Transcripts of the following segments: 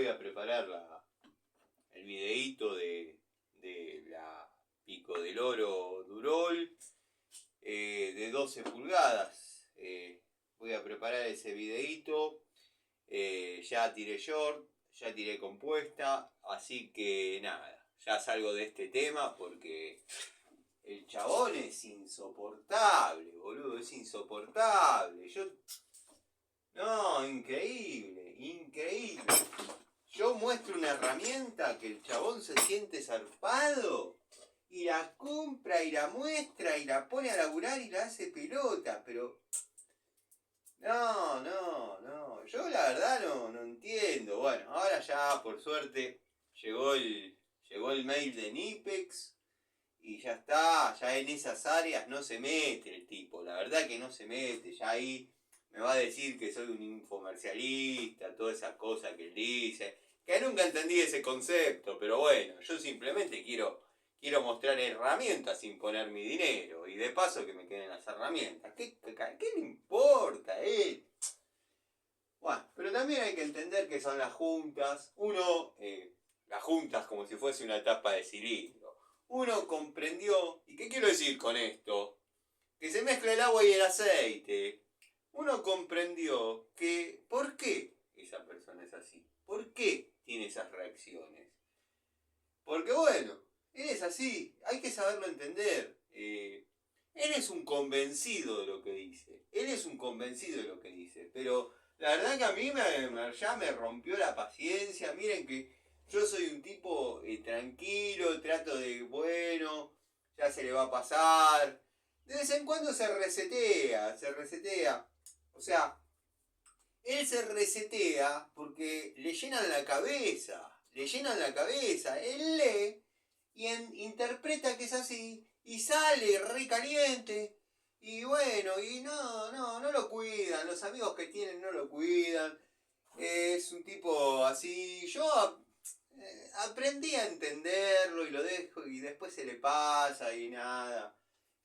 voy a preparar el videíto de la Pico del Oro Durol de 12 pulgadas. Voy a preparar ese videíto. Ya tiré short, ya tiré compuesta, así que nada, ya salgo de este tema porque el chabón es insoportable, boludo, es insoportable. No, increíble, increíble. Yo muestro una herramienta que el chabón se siente zarpado y la compra y la muestra y la pone a laburar y la hace pelota, pero no, yo la verdad no entiendo. Bueno, ahora ya por suerte llegó el mail de Nipex y ya está, ya en esas áreas no se mete el tipo, la verdad que no se mete, ya ahí me va a decir que soy un infomercialista, todas esas cosas que él dice, que nunca entendí ese concepto, pero bueno, yo simplemente quiero mostrar herramientas sin poner mi dinero, y de paso que me queden las herramientas, ¿qué le importa a él? Bueno, pero también hay que entender que son las juntas, las juntas como si fuese una tapa de cilindro. Uno comprendió, ¿y qué quiero decir con esto? Que se mezcla el agua y el aceite. Uno comprendió que, ¿por qué esa persona es así? ¿Por qué tiene esas reacciones? Porque bueno, él es así, hay que saberlo entender. Él es un convencido de lo que dice. Pero la verdad que a mí ya me rompió la paciencia. Miren que yo soy un tipo tranquilo, trato de, bueno, ya se le va a pasar. De vez en cuando se resetea. O sea, él se resetea porque le llenan la cabeza. Él lee y interpreta que es así y sale re caliente. Y bueno, y no lo cuidan. Los amigos que tienen no lo cuidan. Es un tipo así. Yo aprendí a entenderlo y lo dejo y después se le pasa y nada.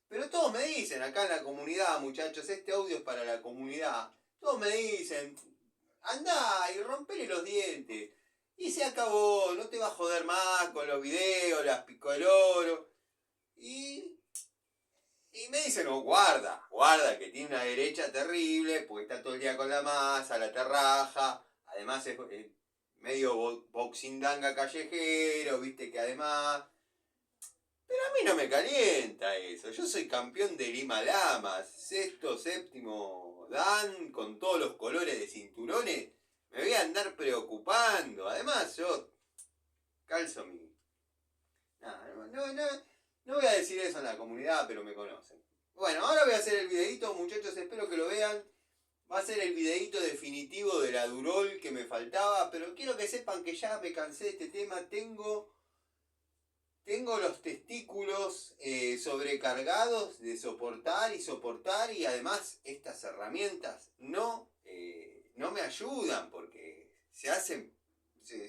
Pero todos me dicen acá en la comunidad, muchachos, este audio es para la comunidad. Todos me dicen, andá y rompele los dientes. Y se acabó, no te va a joder más con los videos, las Pico del Oro. Y me dicen, no, guarda, que tiene una derecha terrible, porque está todo el día con la masa, la terraja. Además es medio boxindanga callejero, viste que además... Pero a mí no me calienta eso. Yo soy campeón de Lima Lamas, sexto, séptimo dan, con todos los colores de cinturones. Me voy a andar preocupando. Además, yo calzo mi... No voy a decir eso en la comunidad, pero me conocen. Bueno, ahora voy a hacer el videito, muchachos, espero que lo vean. Va a ser el videito definitivo de la Durol que me faltaba, pero quiero que sepan que ya me cansé de este tema. Tengo los testículos sobrecargados de soportar y además estas herramientas no me ayudan porque se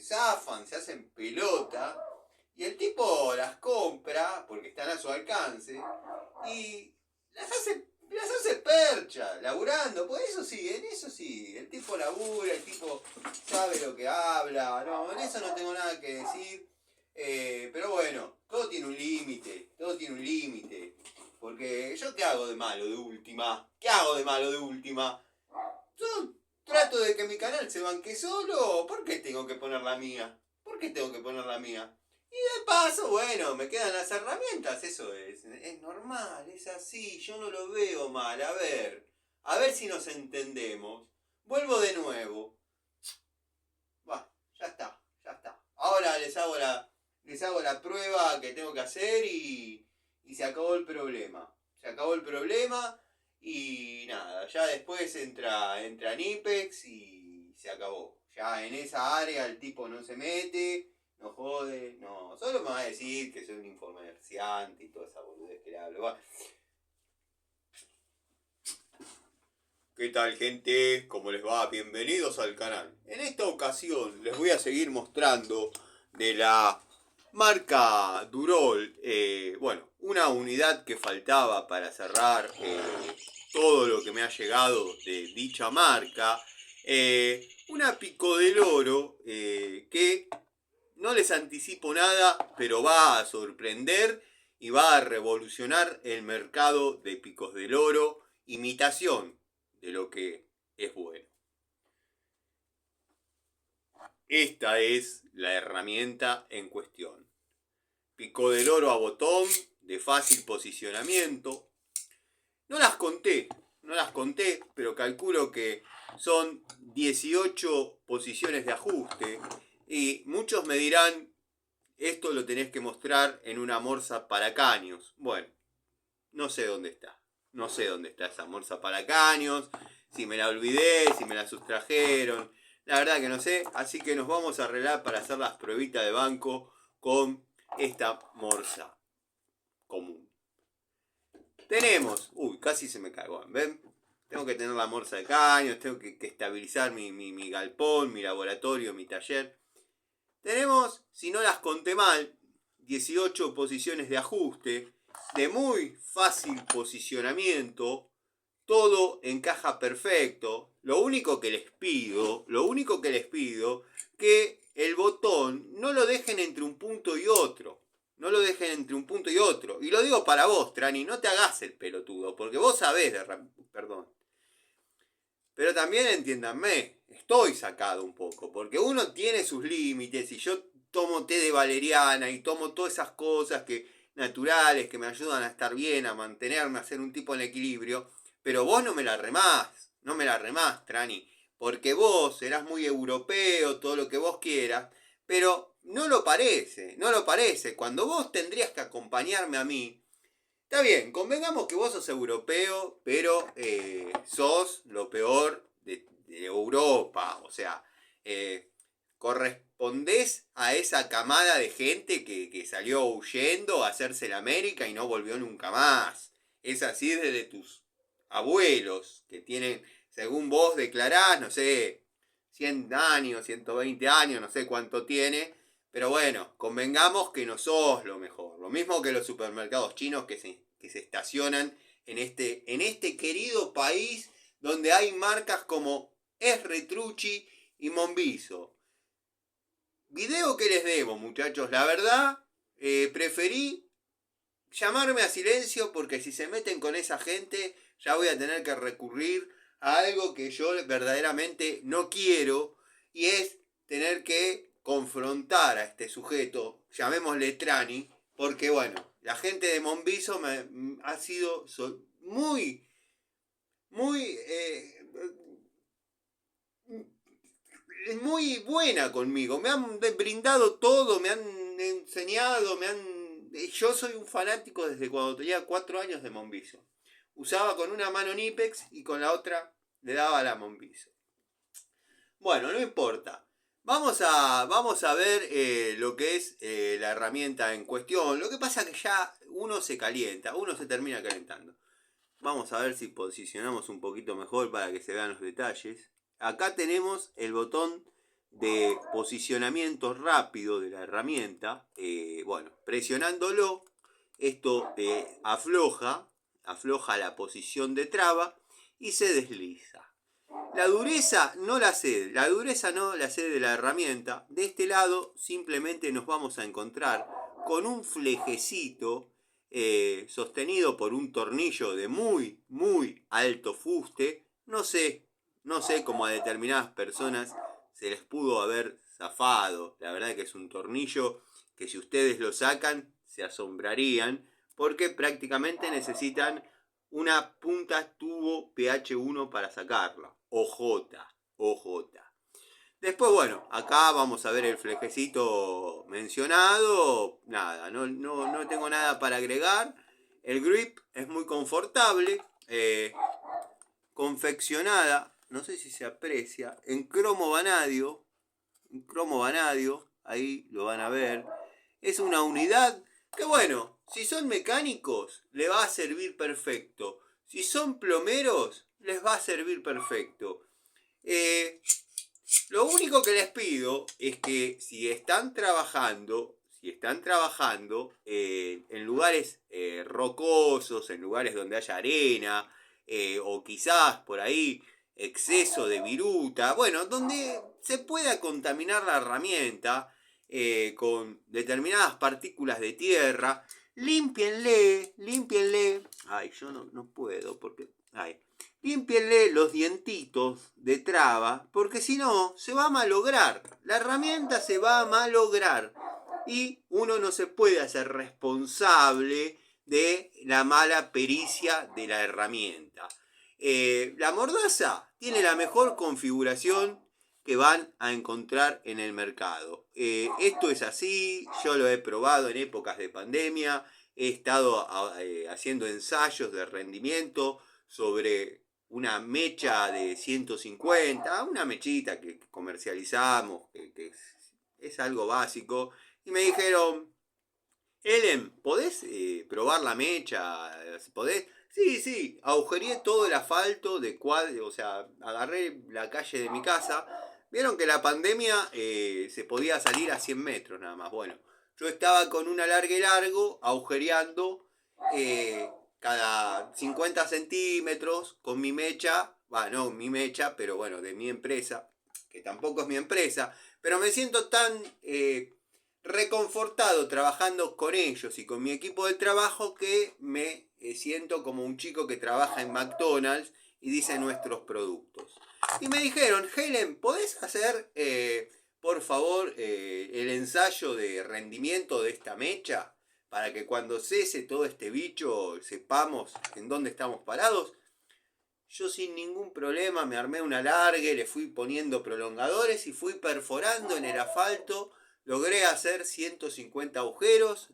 zafan, se hacen pelota y el tipo las compra porque están a su alcance y las hace percha, laburando, pues eso sí, el tipo labura, el tipo sabe lo que habla, no, en eso no tengo nada que decir. Pero bueno, todo tiene un límite. Porque yo ¿qué hago de malo de última? Yo trato de que mi canal se banque solo. ¿Por qué tengo que poner la mía? Y de paso, bueno, me quedan las herramientas. Eso es normal, es así. Yo no lo veo mal. A ver si nos entendemos. Vuelvo de nuevo. Ya está. Ahora les hago la prueba que tengo que hacer y se acabó el problema. Y nada, ya después entra Nipex y se acabó. Ya en esa área el tipo no se mete, no jode, no. Solo me va a decir que soy un infomerciante y toda esa boludez que le hablo. ¿Qué tal, gente? ¿Cómo les va? Bienvenidos al canal. En esta ocasión les voy a seguir mostrando de la marca Durol, una unidad que faltaba para cerrar todo lo que me ha llegado de dicha marca. Una pico del oro que no les anticipo nada, pero va a sorprender y va a revolucionar el mercado de picos del oro, imitación de lo que es bueno. Esta es la herramienta en cuestión. Pico del oro a botón, de fácil posicionamiento. No las conté, pero calculo que son 18 posiciones de ajuste. Y muchos me dirán, esto lo tenés que mostrar en una morsa para caños. Bueno, no sé dónde está. No sé dónde está esa morsa para caños. Si me la olvidé, si me la sustrajeron. La verdad que no sé. Así que nos vamos a arreglar para hacer las pruebitas de banco con esta morsa común. Tenemos, casi se me cagó, ¿ven? Tengo que tener la morsa de caños, tengo que estabilizar mi galpón, mi laboratorio, mi taller. Tenemos, si no las conté mal, 18 posiciones de ajuste, de muy fácil posicionamiento, todo encaja perfecto. Lo único que les pido, que el botón no lo dejen entre un punto y otro. No lo dejen entre un punto y otro. Y lo digo para vos, Trani, no te hagas el pelotudo, porque vos sabés de... Perdón. Pero también entiéndanme, estoy sacado un poco, porque uno tiene sus límites y yo tomo té de valeriana y tomo todas esas cosas naturales que me ayudan a estar bien, a mantenerme, a ser un tipo en equilibrio, pero vos no me la remás, Trani, porque vos serás muy europeo, todo lo que vos quieras, pero no lo parece. Cuando vos tendrías que acompañarme a mí, está bien, convengamos que vos sos europeo, pero sos lo peor de Europa. O sea, correspondés a esa camada de gente que salió huyendo a hacerse la América y no volvió nunca más. Es así desde tus abuelos, que tienen, según vos declarás, no sé, 100 años, 120 años, no sé cuánto tiene. Pero bueno, convengamos que no sos lo mejor. Lo mismo que los supermercados chinos que se estacionan en este querido país donde hay marcas como Esretrucci y Monviso. Video que les debo, muchachos. La verdad, preferí llamarme a silencio porque si se meten con esa gente ya voy a tener que recurrir a algo que yo verdaderamente no quiero, y es tener que confrontar a este sujeto, llamémosle Trani, porque bueno, la gente de Monviso ha sido muy, muy, muy buena conmigo. Me han brindado todo, me han enseñado, yo soy un fanático desde cuando tenía 4 años de Monviso. Usaba con una mano Nipex y con la otra le daba la Monviso. Bueno, no importa. Vamos a ver lo que es la herramienta en cuestión. Lo que pasa es que ya uno se calienta, uno se termina calentando. Vamos a ver si posicionamos un poquito mejor para que se vean los detalles. Acá tenemos el botón de posicionamiento rápido de la herramienta. Bueno, presionándolo, esto afloja la posición de traba y se desliza. La dureza no la cede de la herramienta. De este lado simplemente nos vamos a encontrar con un flejecito sostenido por un tornillo de muy, muy alto fuste. No sé cómo a determinadas personas se les pudo haber zafado. La verdad que es un tornillo que si ustedes lo sacan se asombrarían, porque prácticamente necesitan una punta tubo pH1 para sacarla. OJ. Después, bueno, acá vamos a ver el flejecito mencionado. Nada, no tengo nada para agregar. El grip es muy confortable. Confeccionada, no sé si se aprecia, en cromo vanadio. Ahí lo van a ver. Es una unidad que, bueno, si son mecánicos, le va a servir perfecto. Si son plomeros, les va a servir perfecto. Lo único que les pido es que si están trabajando en lugares rocosos, en lugares donde haya arena, o quizás por ahí exceso de viruta, bueno, donde se pueda contaminar la herramienta con determinadas partículas de tierra, límpienle, ay, yo no puedo, porque, ay, límpienle los dientitos de traba, porque si no, se va a malograr, la herramienta se va a malograr, y uno no se puede hacer responsable de la mala pericia de la herramienta. La mordaza tiene la mejor configuración que van a encontrar en el mercado. Esto es así, yo lo he probado en épocas de pandemia, he estado haciendo ensayos de rendimiento sobre una mecha de 150, una mechita que comercializamos, que es algo básico, y me dijeron, Ellen, ¿podés probar la mecha? ¿Podés? Sí, agujereé todo el asfalto de cuadro, o sea, agarré la calle de mi casa. Vieron que la pandemia se podía salir a 100 metros nada más. Bueno, yo estaba con un alargue largo, agujereando cada 50 centímetros con mi mecha, no mi mecha, pero bueno, de mi empresa, que tampoco es mi empresa, pero me siento tan reconfortado trabajando con ellos y con mi equipo de trabajo que me siento como un chico que trabaja en McDonald's y dice nuestros productos. Y me dijeron, Helen, ¿podés hacer por favor el ensayo de rendimiento de esta mecha? Para que cuando cese todo este bicho sepamos en dónde estamos parados. Yo sin ningún problema me armé un alargue, le fui poniendo prolongadores y fui perforando en el asfalto. Logré hacer 150 agujeros,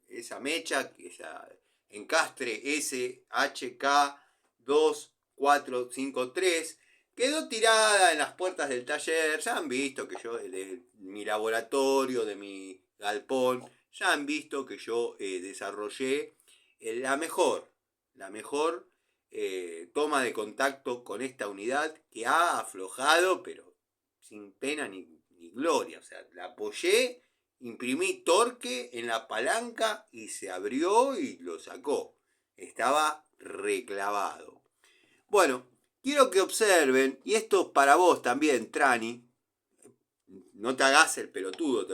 esa mecha, esa encastre SHK2453, quedó tirada en las puertas del taller. Ya han visto que yo, de mi laboratorio, de mi galpón, ya han visto que yo desarrollé la mejor toma de contacto con esta unidad que ha aflojado, pero sin pena ni gloria. O sea, la apoyé, imprimí torque en la palanca y se abrió y lo sacó. Estaba reclavado. Bueno, quiero que observen, y esto para vos también, Trani, no te hagas el pelotudo,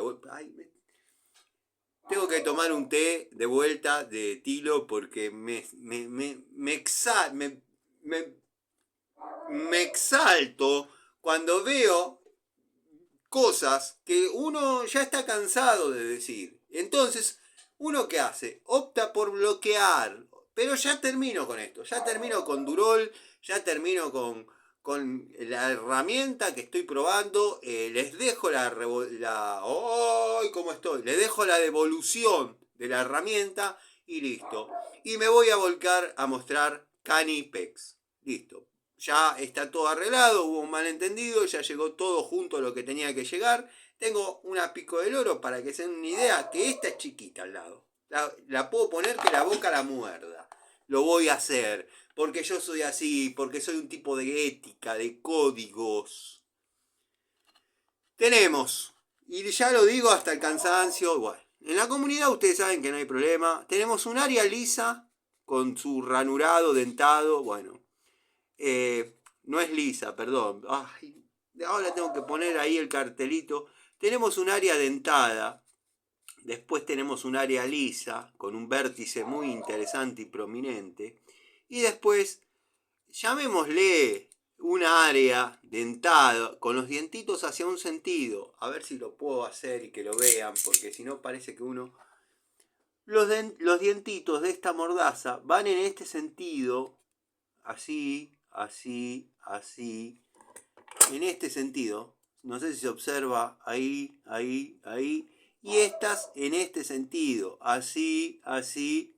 tengo que tomar un té de vuelta de Tilo porque me exalto cuando veo cosas que uno ya está cansado de decir. Entonces, ¿uno qué hace? Opta por bloquear. Pero ya termino con esto. Ya termino con Durol. Ya termino con la herramienta que estoy probando. Les dejo ¿cómo estoy? Les dejo la devolución de la herramienta y listo. Y me voy a volcar a mostrar Canipex. Listo. Ya está todo arreglado, hubo un malentendido, ya llegó todo junto a lo que tenía que llegar. Tengo una pico del oro para que se den una idea, que esta es chiquita al lado. La puedo poner que la boca la muerda. Lo voy a hacer, porque yo soy así, porque soy un tipo de ética, de códigos. Tenemos, y ya lo digo hasta el cansancio, bueno, en la comunidad ustedes saben que no hay problema. Tenemos un área lisa con su ranurado dentado, bueno. No es lisa, perdón. Ay, ahora tengo que poner ahí el cartelito. Tenemos un área dentada. Después tenemos un área lisa con un vértice muy interesante y prominente. Y después, llamémosle un área dentada con los dientitos hacia un sentido. A ver si lo puedo hacer y que lo vean, porque si no parece que uno... Los dientitos de esta mordaza van en este sentido, así, en este sentido. No sé si se observa ahí, y estas en este sentido, así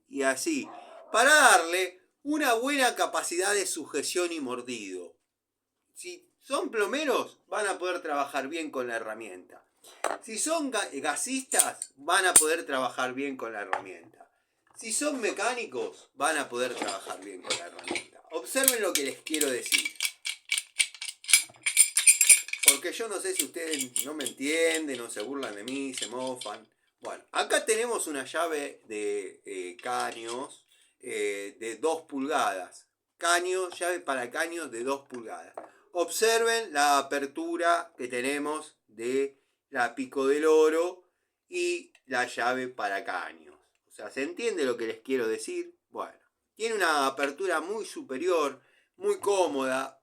y así, para darle una buena capacidad de sujeción y mordido. Si son plomeros, van a poder trabajar bien con la herramienta. Si son gasistas, van a poder trabajar bien con la herramienta. Si son mecánicos, van a poder trabajar bien con la herramienta. Observen lo que les quiero decir. Porque yo no sé si ustedes no me entienden, o se burlan de mí, se mofan. Bueno, acá tenemos una llave de caños de 2 pulgadas. caño, llave para caño de 2 pulgadas. Observen la apertura que tenemos de la pico del oro y la llave para caños. O sea, ¿se entiende lo que les quiero decir? Bueno, tiene una apertura muy superior, muy cómoda.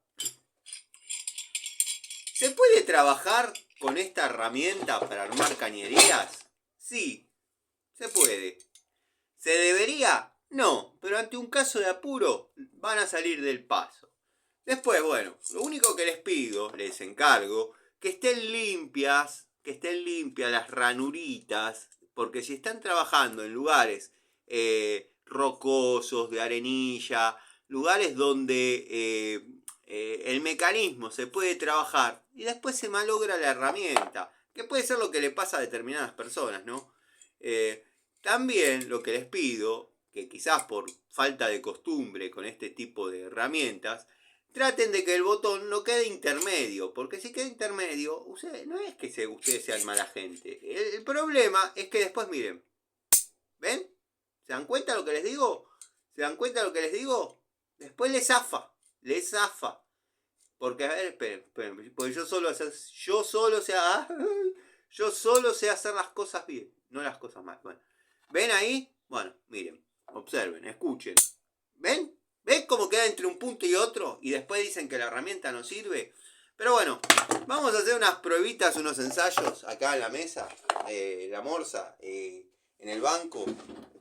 ¿Se puede trabajar con esta herramienta para armar cañerías? Sí, se puede. ¿Se debería? No, pero ante un caso de apuro van a salir del paso. Después, bueno, lo único que les pido, les encargo, que estén limpias las ranuritas, porque si están trabajando en lugares rocosos, de arenilla, lugares donde el mecanismo se puede trabajar y después se malogra la herramienta, que puede ser lo que le pasa a determinadas personas, ¿no? También lo que les pido, que quizás por falta de costumbre con este tipo de herramientas, traten de que el botón no quede intermedio, porque si queda intermedio, no es que ustedes sean mala gente. El problema es que después, miren, ¿ven? ¿Se dan cuenta lo que les digo? ¿Se dan cuenta lo que les digo? Después les zafa. Porque, a ver, esperen, porque yo solo sé hacer las cosas bien, no las cosas mal. Bueno, ¿ven ahí? Bueno, miren, observen, escuchen. ¿Ven? ¿Ven cómo queda entre un punto y otro? Y después dicen que la herramienta no sirve. Pero bueno, vamos a hacer unas pruebitas, unos ensayos acá en la mesa. La morsa, en el banco.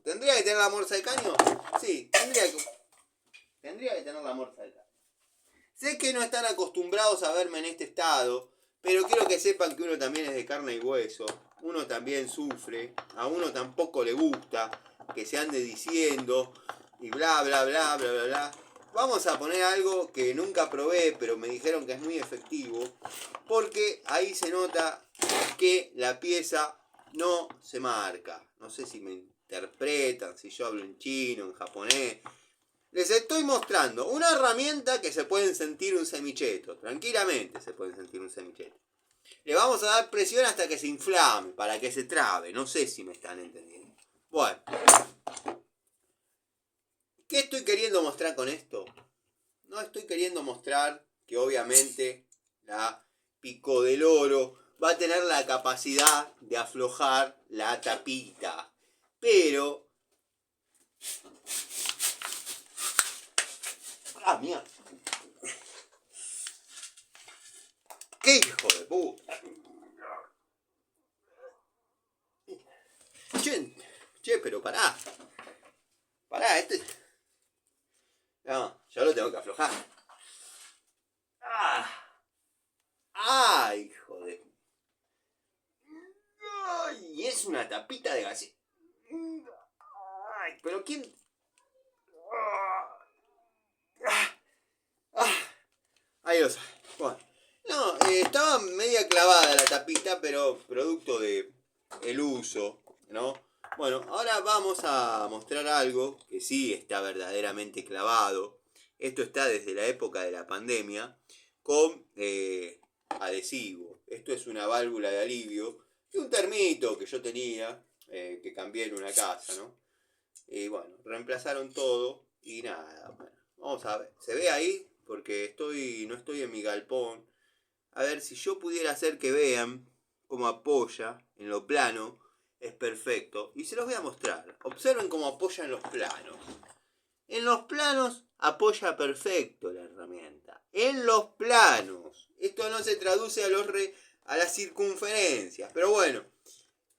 ¿Tendría que tener la morsa de caño? Sí, tendría que tener la morsa de caño. Sé que no están acostumbrados a verme en este estado, pero quiero que sepan que uno también es de carne y hueso. Uno también sufre. A uno tampoco le gusta que se ande diciendo y bla, bla, bla, bla, bla, bla. Vamos a poner algo que nunca probé, pero me dijeron que es muy efectivo, porque ahí se nota que la pieza no se marca. No sé si me interpretan, si yo hablo en chino, en japonés. Les estoy mostrando una herramienta que se pueden sentir un semicheto. Tranquilamente se pueden sentir un semicheto. Le vamos a dar presión hasta que se inflame, para que se trabe. No sé si me están entendiendo. Bueno. ¿Qué estoy queriendo mostrar con esto? No estoy queriendo mostrar que obviamente la pico del oro va a tener la capacidad de aflojar la tapita. Pero... ¡Ah, mierda! ¡Qué hijo de puta! Che, pero pará. Pará, No, yo lo tengo que aflojar. ¡Ah! Hijo de... ¡Ay! Es una tapita de gas. ¡Ay! Pero ¿quién...? Ahí lo sabe. Bueno. No, estaba media clavada la tapita, pero producto de el uso, ¿no? Bueno, ahora vamos a mostrar algo que sí está verdaderamente clavado. Esto está desde la época de la pandemia con adhesivo. Esto es una válvula de alivio y un termito que yo tenía, que cambié en una casa, ¿no? Y bueno, reemplazaron todo y nada. Bueno, vamos a ver. ¿Se ve ahí? Porque no estoy en mi galpón. A ver, si yo pudiera hacer que vean cómo apoya en lo plano, es perfecto. Y se los voy a mostrar. Observen cómo apoya en los planos. En los planos apoya perfecto la herramienta. En los planos. Esto no se traduce a las circunferencias. Pero bueno,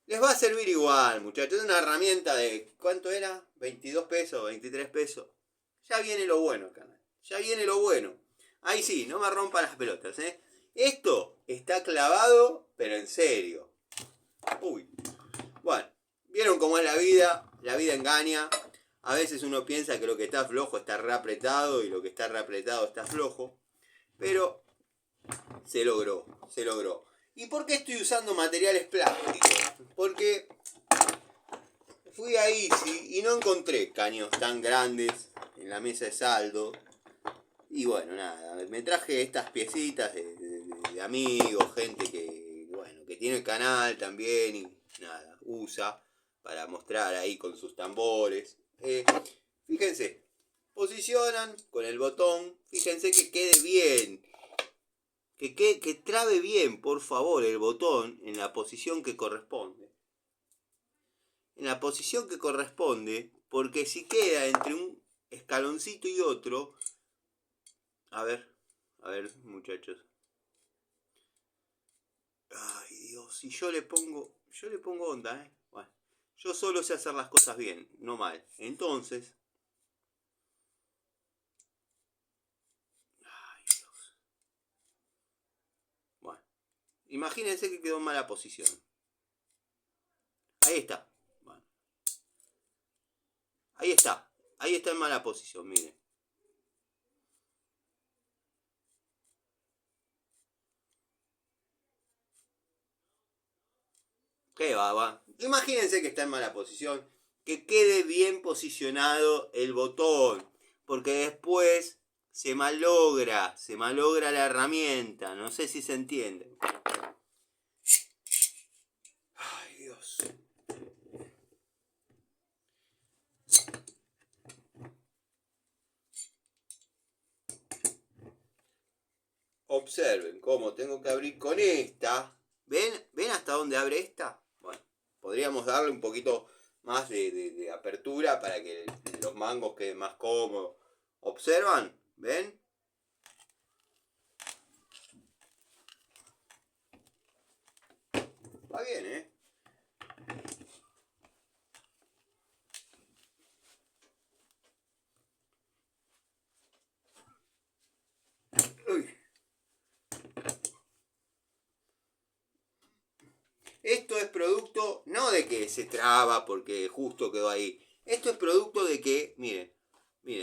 les va a servir igual, muchachos. Es una herramienta de... ¿Cuánto era? 22 pesos, 23 pesos. Ya viene lo bueno, canal. Ya viene lo bueno. Ahí sí, no me rompan las pelotas, ¿eh? Esto está clavado, pero en serio. Uy. Bueno, vieron cómo es la vida. La vida engaña. A veces uno piensa que lo que está flojo está reapretado y lo que está reapretado está flojo. Pero se logró, se logró. ¿Y por qué estoy usando materiales plásticos? Porque fui a Easy y no encontré caños tan grandes en la mesa de saldo. Y bueno, nada, me traje estas piecitas de amigos, gente que tiene el canal también y nada, usa para mostrar ahí con sus tambores. Fíjense, posicionan con el botón. Fíjense que quede bien. Que trabe bien, por favor, el botón en la posición que corresponde. En la posición que corresponde, porque si queda entre un escaloncito y otro... A ver, muchachos. Ay, Dios, si yo le pongo onda, Bueno, yo solo sé hacer las cosas bien, no mal. Entonces... Ay, Dios. Bueno, imagínense que quedó en mala posición. Ahí está. Bueno. Ahí está. Ahí está en mala posición, miren. ¿Qué va? Imagínense que está en mala posición. Que quede bien posicionado el botón. Porque después se malogra la herramienta. No sé si se entiende. Ay, Dios. Observen cómo tengo que abrir con esta. ¿Ven hasta dónde abre esta? Bueno, podríamos darle un poquito más de apertura para que los mangos queden más cómodos. ¿Observan? ¿Ven? Va bien, ¿eh? Uy. Esto es producto, no de que se traba porque justo quedó ahí. Esto es producto de que, miren,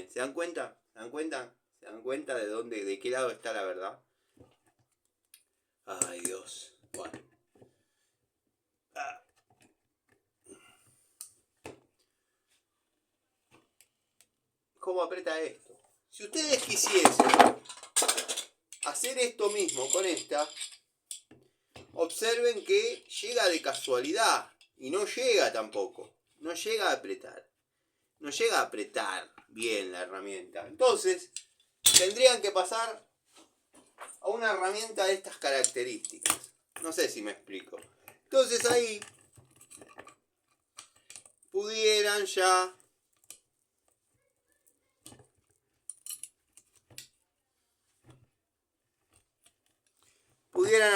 ¿se dan cuenta? ¿Se dan cuenta? ¿Se dan cuenta de qué lado está la verdad? Ay, Dios. Bueno. ¿Cómo aprieta esto? Si ustedes quisiesen hacer esto mismo con esta, observen que llega de casualidad y no llega tampoco. No llega a apretar. No llega a apretar bien la herramienta. Entonces, tendrían que pasar a una herramienta de estas características. No sé si me explico. Entonces ahí pudieran ya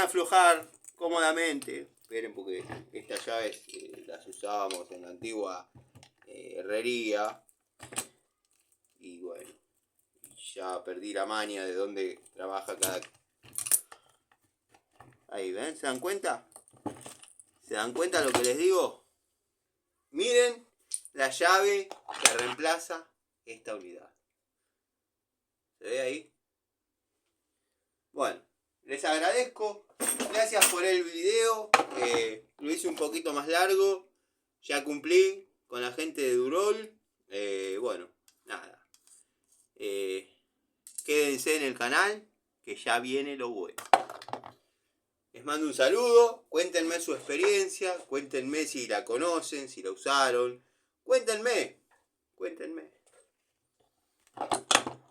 aflojar cómodamente. Esperen porque estas llaves las usábamos en la antigua herrería. Y bueno, ya perdí la maña de dónde trabaja cada... Ahí, ¿ven? ¿Se dan cuenta? ¿Se dan cuenta lo que les digo? Miren la llave que reemplaza esta unidad. ¿Se ve ahí? Bueno, les agradezco. Gracias por el video. Lo hice un poquito más largo. Ya cumplí con la gente de Durol. Bueno, nada. Quédense en el canal, que ya viene lo bueno. Les mando un saludo. Cuéntenme su experiencia. Cuéntenme si la conocen, si la usaron. Cuéntenme.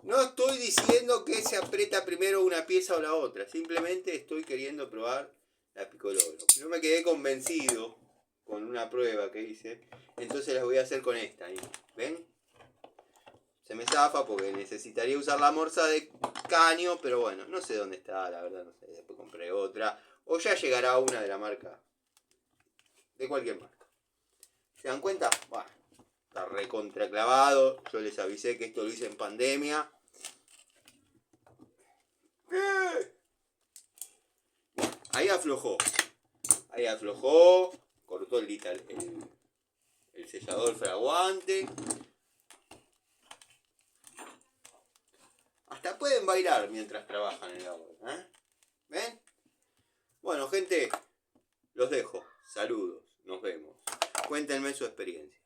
No estoy diciendo que se aprieta primero una pieza o la otra. Simplemente estoy queriendo probar la picoloro. No me quedé convencido con una prueba que hice. Entonces las voy a hacer con esta. ¿Ven? Se me zafa porque necesitaría usar la morsa de caño. Pero bueno, no sé dónde está, la verdad no sé. Después compré otra. O ya llegará una de la marca. De cualquier marca. ¿Se dan cuenta? Bueno. Está recontra clavado. Yo les avisé que esto lo hice en pandemia. Ahí aflojó. Cortó el sellador fraguante. Hasta pueden bailar mientras trabajan en la obra. ¿Ven? Bueno, gente, los dejo. Saludos. Nos vemos. Cuéntenme su experiencia.